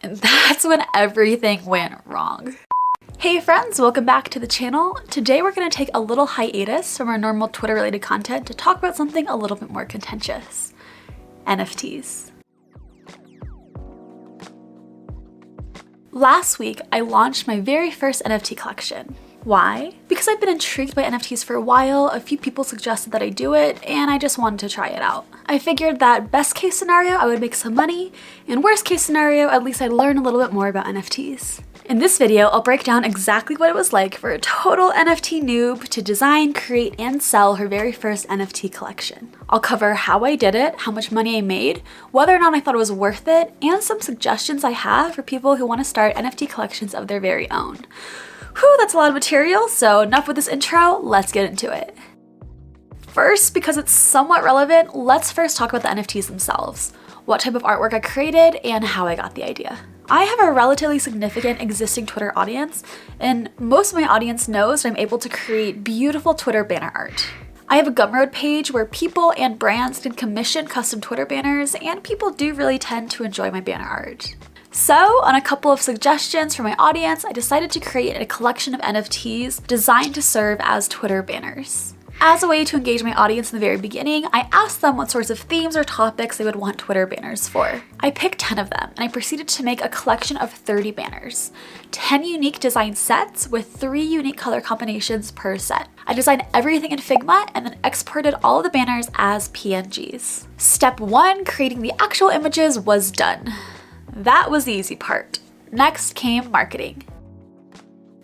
And that's when everything went wrong. Hey friends, welcome back to the channel. Today we're going to take a little hiatus from our normal Twitter related content to talk about something a little bit more contentious. NFTs. Last week, I launched my very first NFT collection. Why? Because I've been intrigued by NFTs for a while, a few people suggested that I do it, and I just wanted to try it out. I figured that best case scenario, I would make some money, and worst case scenario, at least I'd learn a little bit more about NFTs. In this video, I'll break down exactly what it was like for a total NFT noob to design, create, and sell her very first NFT collection. I'll cover how I did it, how much money I made, whether or not I thought it was worth it, and some suggestions I have for people who want to start NFT collections of their very own. Whew, that's a lot of material, so enough with this intro, let's get into it. First, because it's somewhat relevant, let's first talk about the NFTs themselves, what type of artwork I created, and how I got the idea. I have a relatively significant existing Twitter audience, and most of my audience knows that I'm able to create beautiful Twitter banner art. I have a Gumroad page where people and brands can commission custom Twitter banners, and people do really tend to enjoy my banner art. So, on a couple of suggestions from my audience, I decided to create a collection of NFTs designed to serve as Twitter banners. As a way to engage my audience in the very beginning, I asked them what sorts of themes or topics they would want Twitter banners for. I picked 10 of them, and I proceeded to make a collection of 30 banners. 10 unique design sets with 3 unique color combinations per set. I designed everything in Figma and then exported all of the banners as PNGs. Step 1, creating the actual images, was done. That was the easy part. Next came marketing.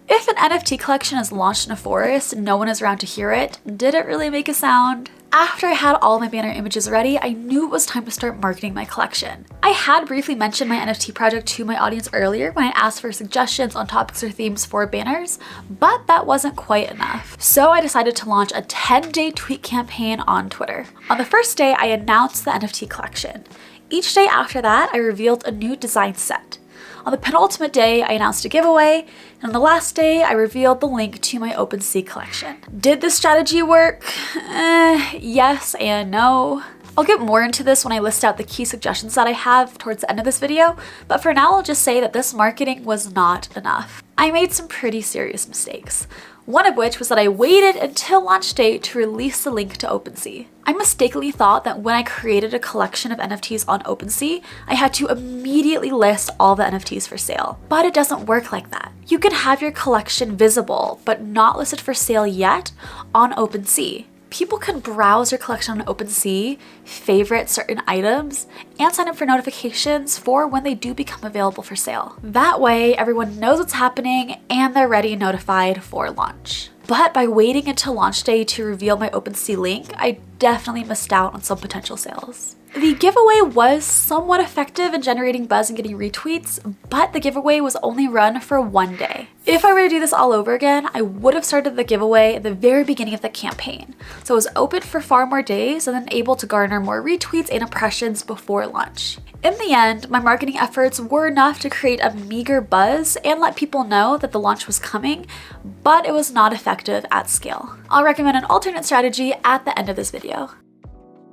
If an NFT collection is launched in a forest and no one is around to hear it, did it really make a sound? After I had all my banner images ready, I knew it was time to start marketing my collection. I had briefly mentioned my NFT project to my audience earlier when I asked for suggestions on topics or themes for banners, but that wasn't quite enough. So I decided to launch a 10-day tweet campaign on Twitter. On the first day, I announced the NFT collection. Each day after that, I revealed a new design set. On the penultimate day, I announced a giveaway, and on the last day, I revealed the link to my OpenSea collection. Did this strategy work? Yes and no. I'll get more into this when I list out the key suggestions that I have towards the end of this video, but for now I'll just say that this marketing was not enough. I made some pretty serious mistakes. One of which was that I waited until launch date to release the link to OpenSea. I mistakenly thought that when I created a collection of NFTs on OpenSea, I had to immediately list all the NFTs for sale. But it doesn't work like that. You can have your collection visible, but not listed for sale yet on OpenSea. People can browse your collection on OpenSea, favorite certain items, and sign up for notifications for when they do become available for sale. That way, everyone knows what's happening and they're ready and notified for launch. But by waiting until launch day to reveal my OpenSea link, I definitely missed out on some potential sales. The giveaway was somewhat effective in generating buzz and getting retweets, but the giveaway was only run for 1 day. If I were to do this all over again, I would have started the giveaway at the very beginning of the campaign. So it was open for far more days and then able to garner more retweets and impressions before launch. In the end, my marketing efforts were enough to create a meager buzz and let people know that the launch was coming, but it was not effective at scale. I'll recommend an alternate strategy at the end of this video.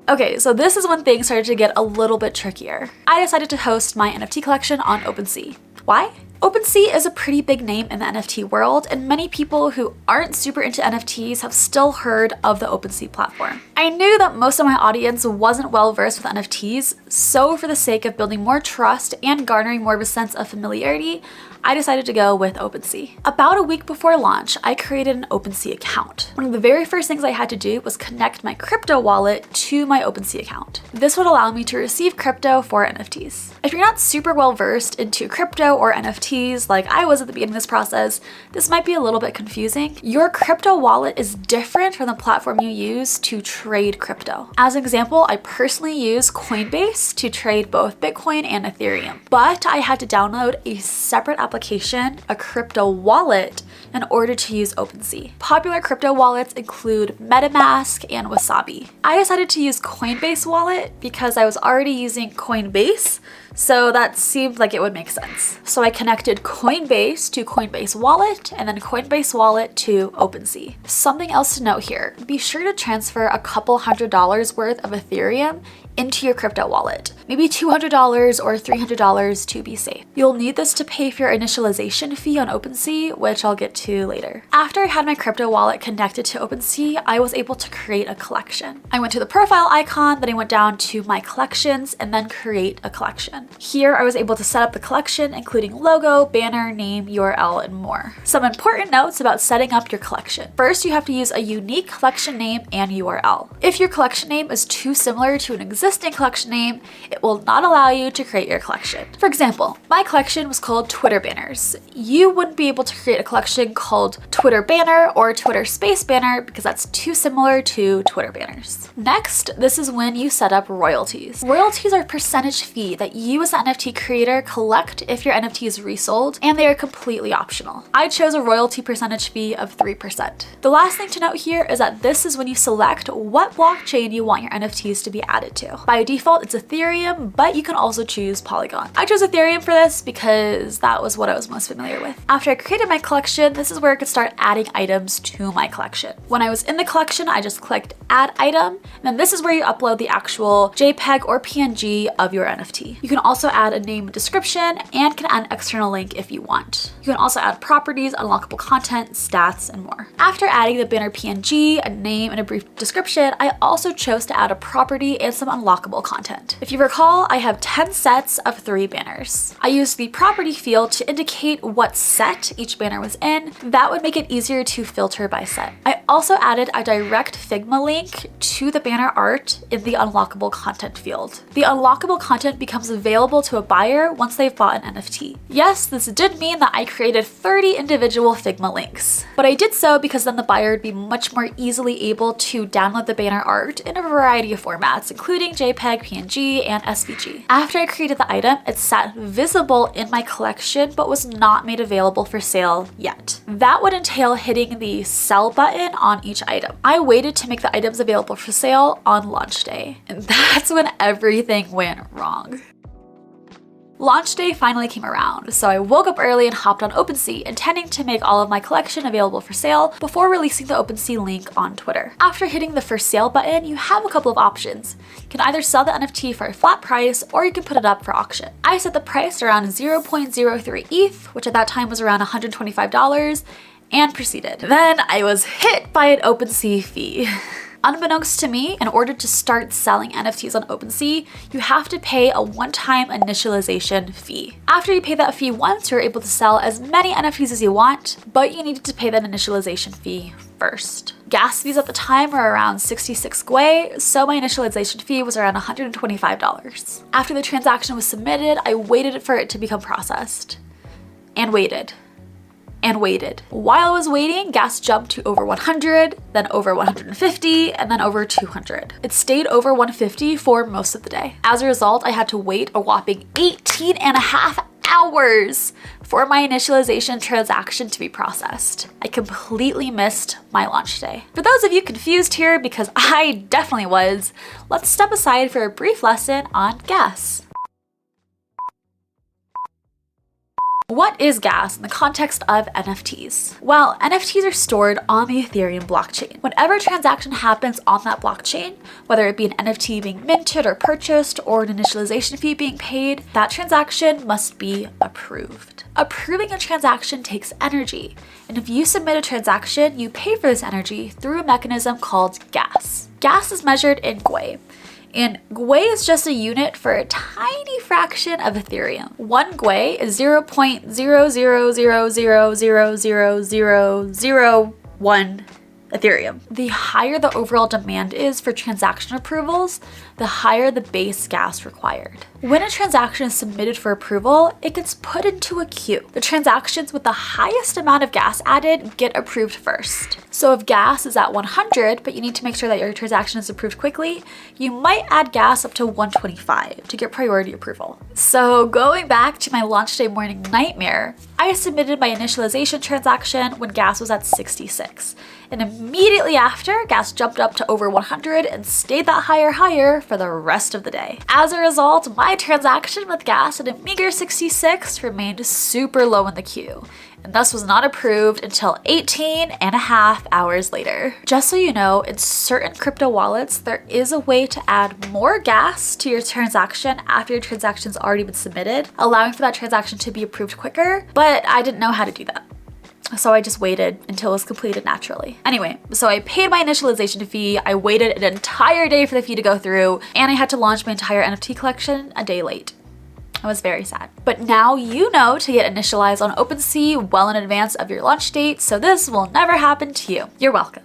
Okay, so this is when things started to get a little bit trickier. I decided to host my NFT collection on OpenSea. Why? OpenSea is a pretty big name in the NFT world, and many people who aren't super into NFTs have still heard of the OpenSea platform. I knew that most of my audience wasn't well versed with NFTs, so for the sake of building more trust and garnering more of a sense of familiarity, I decided to go with OpenSea. About a week before launch, I created an OpenSea account. One of the very first things I had to do was connect my crypto wallet to my OpenSea account. This would allow me to receive crypto for NFTs. If you're not super well versed into crypto or NFTs like I was at the beginning of this process, this might be a little bit confusing. Your crypto wallet is different from the platform you use to trade crypto. As an example, I personally use Coinbase to trade both Bitcoin and Ethereum, but I had to download a separate application, a crypto wallet, in order to use OpenSea. Popular crypto wallets include MetaMask and Wasabi. I decided to use Coinbase wallet because I was already using Coinbase, so that seemed like it would make sense. So I connected Coinbase to Coinbase Wallet and then Coinbase Wallet to OpenSea. Something else to note here, be sure to transfer a couple $100s worth of Ethereum into your crypto wallet, maybe $200 or $300 to be safe. You'll need this to pay for your initialization fee on OpenSea, which I'll get to later. After I had my crypto wallet connected to OpenSea, I was able to create a collection. I went to the profile icon, then I went down to my collections and then create a collection. Here I was able to set up the collection, including logo, banner, name, URL, and more. Some important notes about setting up your collection. First, you have to use a unique collection name and URL. If your collection name is too similar to an existing collection name, it will not allow you to create your collection. For example, my collection was called Twitter banners. You wouldn't be able to create a collection called Twitter banner or Twitter space banner because that's too similar to Twitter banners. Next, this is when you set up royalties. Royalties are a percentage fee that you as an NFT creator collect if your NFT is resold, and they are completely optional. I chose a royalty percentage fee of 3%. The last thing to note here is that this is when you select what blockchain you want your NFTs to be added to. By default, it's Ethereum, but you can also choose Polygon. I chose Ethereum for this because that was what I was most familiar with. After I created my collection, this is where I could start adding items to my collection. When I was in the collection, I just clicked add item, and then this is where you upload the actual JPEG or PNG of your NFT. You can also add a name and description and can add an external link if you want. You can also add properties, unlockable content, stats, and more. After adding the banner PNG, a name, and a brief description, I also chose to add a property and some unlockable content. If you recall, I have 10 sets of 3 banners. I used the property field to indicate what set each banner was in. That would make it easier to filter by set. I also added a direct Figma link to the banner art in the unlockable content field. The unlockable content becomes available to a buyer once they've bought an NFT. Yes, this did mean that I created 30 individual Figma links, but I did so because then the buyer would be much more easily able to download the banner art in a variety of formats, including JPEG, PNG, and SVG. After I created the item, it sat visible in my collection but was not made available for sale yet. That would entail hitting the sell button on each item. I waited to make the items available for sale on launch day, and that's when everything went wrong. Launch day finally came around, so I woke up early and hopped on OpenSea, intending to make all of my collection available for sale before releasing the OpenSea link on Twitter. After hitting the first sale button, you have a couple of options. You can either sell the NFT for a flat price, or you can put it up for auction. I set the price around 0.03 ETH, which at that time was around $125, and proceeded. Then I was hit by an OpenSea fee. Unbeknownst to me, in order to start selling NFTs on OpenSea, you have to pay a one-time initialization fee. After you pay that fee once, you're able to sell as many NFTs as you want, but you needed to pay that initialization fee first. Gas fees at the time were around 66 gwei, so my initialization fee was around $125. After the transaction was submitted, I waited for it to become processed. And waited. And waited. While I was waiting, gas jumped to over 100, then over 150, and then over 200. It stayed over 150 for most of the day. As a result, I had to wait a whopping 18 and a half hours for my initialization transaction to be processed. I completely missed my launch day. For those of you confused here, because I definitely was, let's step aside for a brief lesson on gas. What is gas in the context of NFTs? Well, NFTs are stored on the Ethereum blockchain. Whenever a transaction happens on that blockchain, whether it be an NFT being minted or purchased or an initialization fee being paid, that transaction must be approved. Approving a transaction takes energy, and if you submit a transaction, you pay for this energy through a mechanism called gas. Gas is measured in gwei. And gwei is just a unit for a tiny fraction of Ethereum. 1 gwei is 0.000000001 Ethereum. The higher the overall demand is for transaction approvals, the higher the base gas required. When a transaction is submitted for approval, it gets put into a queue. The transactions with the highest amount of gas added get approved first. So if gas is at 100, but you need to make sure that your transaction is approved quickly, you might add gas up to 125 to get priority approval. So going back to my launch day morning nightmare, I submitted my initialization transaction when gas was at 66. And immediately after, gas jumped up to over 100 and stayed that higher for the rest of the day. As a result, my transaction with gas at a meager 66 remained super low in the queue. and thus was not approved until 18.5 hours later. Just so you know, in certain crypto wallets, there is a way to add more gas to your transaction after your transaction's already been submitted, allowing for that transaction to be approved quicker, but I didn't know how to do that. So I just waited until it was completed naturally. Anyway, so I paid my initialization fee, I waited an entire day for the fee to go through, and I had to launch my entire NFT collection a day late. I was very sad. But now you know to get initialized on OpenSea well in advance of your launch date, so this will never happen to you. You're welcome.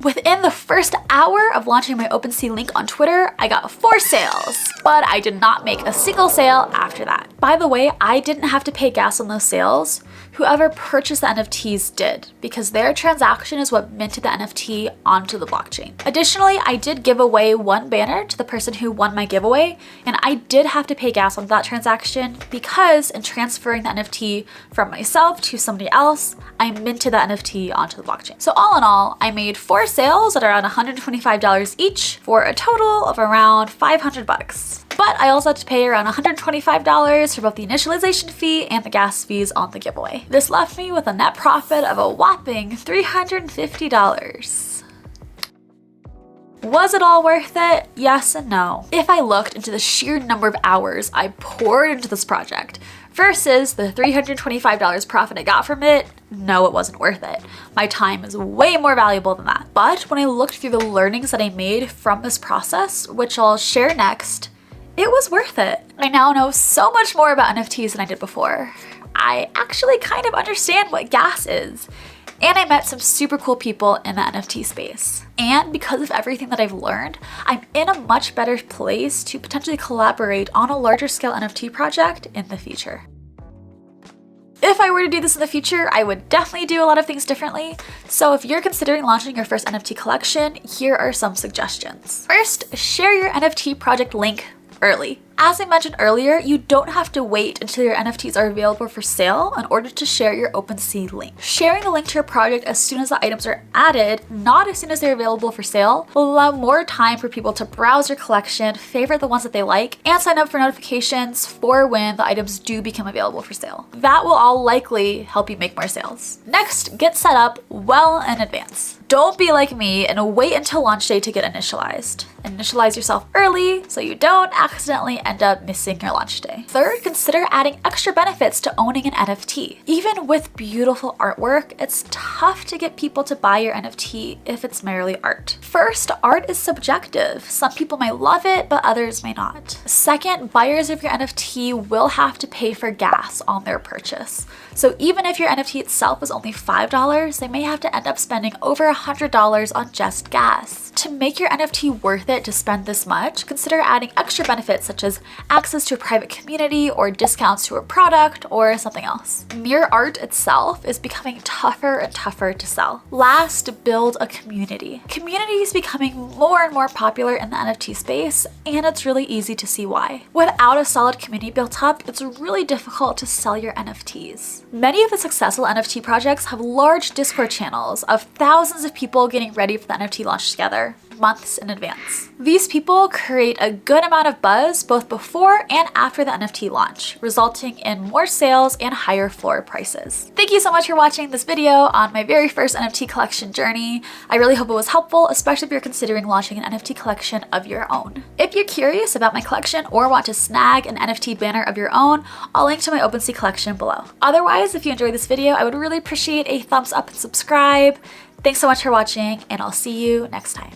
Within the first hour of launching my OpenSea link on Twitter, I got 4 sales, but I did not make a single sale after that. By the way, I didn't have to pay gas on those sales. Whoever purchased the NFTs did, because their transaction is what minted the NFT onto the blockchain. Additionally, I did give away 1 banner to the person who won my giveaway, and I did have to pay gas on that transaction because in transferring the NFT from myself to somebody else, I minted the NFT onto the blockchain. So all in all, I made 4 sales at around $125 each for a total of around 500 bucks. But I also had to pay around $125 for both the initialization fee and the gas fees on the giveaway. This left me with a net profit of a whopping $350. Was it all worth it? Yes and no. If I looked into the sheer number of hours I poured into this project versus the $325 profit I got from it, no, it wasn't worth it. My time is way more valuable than that. But when I looked through the learnings that I made from this process, which I'll share next, it was worth it. I now know so much more about NFTs than I did before. I actually kind of understand what gas is. And I met some super cool people in the NFT space. And because of everything that I've learned, I'm in a much better place to potentially collaborate on a larger scale NFT project in the future. If I were to do this in the future, I would definitely do a lot of things differently. So if you're considering launching your first NFT collection, here are some suggestions. First, share your NFT project link early. As I mentioned earlier, you don't have to wait until your NFTs are available for sale in order to share your OpenSea link. Sharing the link to your project as soon as the items are added, not as soon as they're available for sale, will allow more time for people to browse your collection, favorite the ones that they like, and sign up for notifications for when the items do become available for sale. That will all likely help you make more sales. Next, get set up well in advance. Don't be like me and wait until launch day to get initialized. Initialize yourself early so you don't accidentally end up missing your launch day. Third, consider adding extra benefits to owning an NFT. Even with beautiful artwork, it's tough to get people to buy your NFT if it's merely art. First, art is subjective. Some people might love it, but others may not. Second, buyers of your NFT will have to pay for gas on their purchase. So even if your NFT itself is only $5, they may have to end up spending over $100 on just gas. To make your NFT worth it to spend this much, consider adding extra benefits such as access to a private community or discounts to a product or something else. Mere art itself is becoming tougher and tougher to sell. Last, build a community. Community is becoming more and more popular in the NFT space, and it's really easy to see why. Without a solid community built up, it's really difficult to sell your NFTs. Many of the successful NFT projects have large Discord channels of thousands of people getting ready for the NFT launch together, months in advance. These people create a good amount of buzz both before and after the NFT launch, resulting in more sales and higher floor prices. Thank you so much for watching this video on my very first NFT collection journey. I really hope it was helpful, especially if you're considering launching an NFT collection of your own. If you're curious about my collection or want to snag an NFT banner of your own, I'll link to my OpenSea collection below. Otherwise, if you enjoyed this video, I would really appreciate a thumbs up and subscribe. Thanks so much for watching, and I'll see you next time.